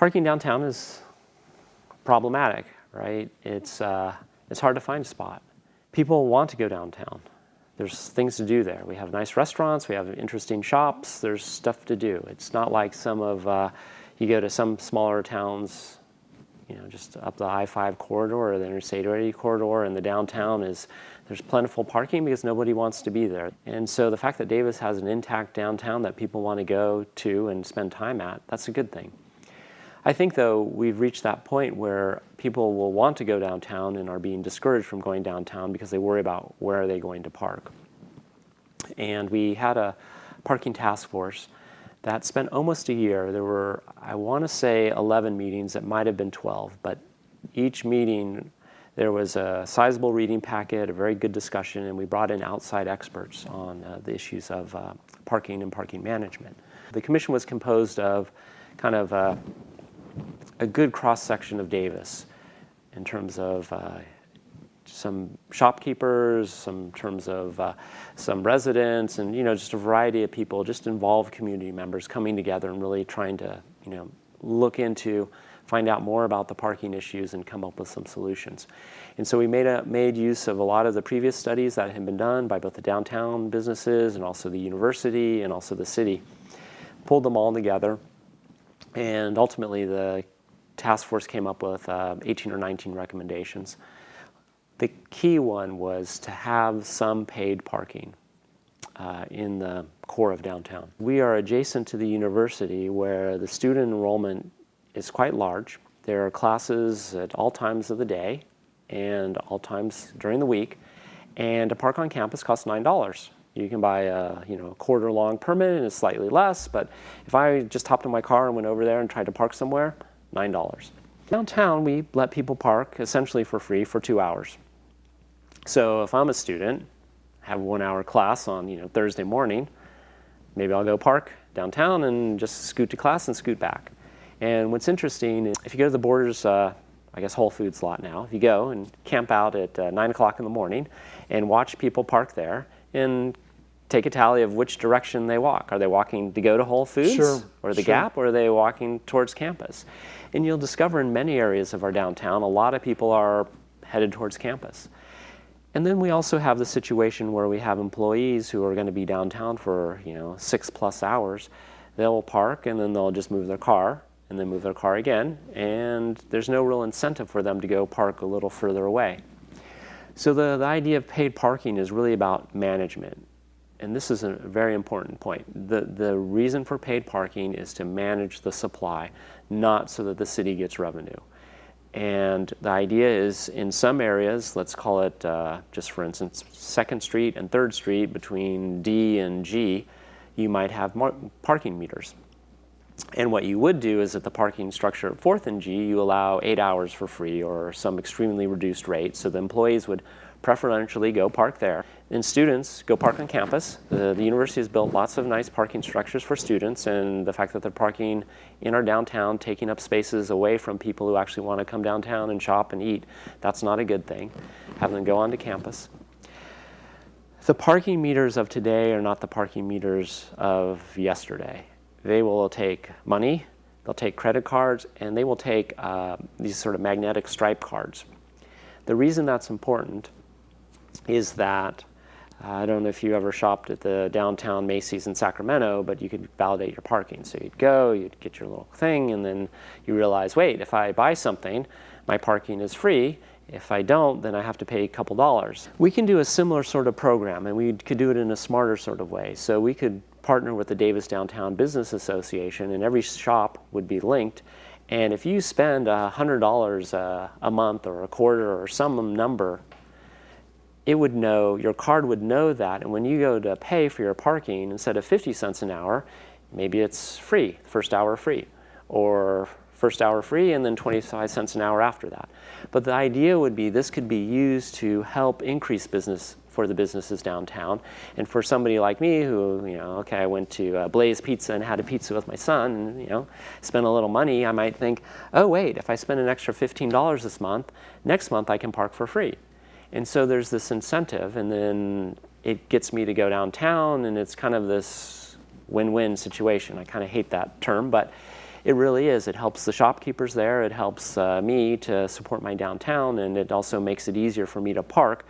Parking downtown is problematic, right? It's hard to find a spot. People want to go downtown. There's things to do there. We have nice restaurants, we have interesting shops, there's stuff to do. It's not like you go to some smaller towns, just up the I-5 corridor or the Interstate 80 corridor, and the downtown there's plentiful parking because nobody wants to be there. And so the fact that Davis has an intact downtown that people want to go to and spend time at, that's a good thing. I think, though, we've reached that point where people will want to go downtown and are being discouraged from going downtown because they worry about where are they going to park. And we had a parking task force that spent almost a year. There were, I want to say, 11 meetings. It might have been 12, but each meeting there was a sizable reading packet, a very good discussion, and we brought in outside experts on the issues of parking and parking management. The commission was composed of kind of a good cross-section of Davis in terms of some shopkeepers, some terms of some residents, and just a variety of people, just involved community members coming together and really trying to look into, find out more about the parking issues and come up with some solutions. And so we made use of a lot of the previous studies that had been done by both the downtown businesses and also the university and also the city, pulled them all together, and ultimately the task force came up with 18 or 19 recommendations. The key one was to have some paid parking in the core of downtown. We are adjacent to the university where the student enrollment is quite large. There are classes at all times of the day and all times during the week, and to park on campus costs $9. You can buy a quarter-long permit and it's slightly less, but if I just hopped in my car and went over there and tried to park somewhere, $9. Downtown, we let people park essentially for free for 2 hours. So if I'm a student, have a 1-hour class on Thursday morning, maybe I'll go park downtown and just scoot to class and scoot back. And what's interesting is if you go to the Borders, Whole Foods lot now, if you go and camp out at 9 o'clock in the morning and watch people park there and take a tally of which direction they walk. Are they walking to go to Whole Foods or the Gap, or are they walking towards campus? And you'll discover in many areas of our downtown, a lot of people are headed towards campus. And then we also have the situation where we have employees who are going to be downtown for 6+ hours. They'll park and then they'll just move their car and then move their car again, and there's no real incentive for them to go park a little further away. So the idea of paid parking is really about management, and this is a very important point. The reason for paid parking is to manage the supply, not so that the city gets revenue. And the idea is in some areas, let's call it, just for instance, 2nd Street and 3rd Street between D and G, you might have parking meters. And what you would do is at the parking structure at 4th and G, you allow 8 hours for free or some extremely reduced rate. So the employees would preferentially go park there. And students go park on campus. The university has built lots of nice parking structures for students, and the fact that they're parking in our downtown, taking up spaces away from people who actually want to come downtown and shop and eat, that's not a good thing. Have them go onto campus. The parking meters of today are not the parking meters of yesterday. They will take money, they'll take credit cards, and they will take these sort of magnetic stripe cards. The reason that's important is that, I don't know if you ever shopped at the downtown Macy's in Sacramento, but you could validate your parking. So you'd go, you'd get your little thing, and then you realize, wait, if I buy something, my parking is free. If I don't, then I have to pay a couple dollars. We can do a similar sort of program, and we could do it in a smarter sort of way. So we could partner with the Davis Downtown Business Association, and every shop would be linked. And if you spend $100 a month or a quarter or some number, it would know, your card would know that, and when you go to pay for your parking, instead of 50 cents an hour, maybe it's free, first hour free, or first hour free and then 25 cents an hour after that. But the idea would be this could be used to help increase business for the businesses downtown. And for somebody like me who, okay, I went to Blaze Pizza and had a pizza with my son and, spent a little money, I might think, oh wait, if I spend an extra $15 this month, next month I can park for free. And so there's this incentive, and then it gets me to go downtown, and it's kind of this win-win situation. I kind of hate that term, but it really is. It helps the shopkeepers there. It helps me to support my downtown, and it also makes it easier for me to park,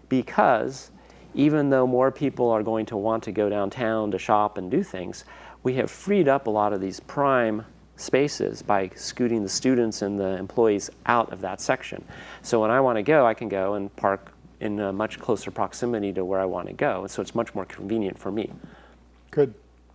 because even though more people are going to want to go downtown to shop and do things, we have freed up a lot of these prime spaces by scooting the students and the employees out of that section. So when I want to go, I can go and park in a much closer proximity to where I want to go. So it's much more convenient for me. Good.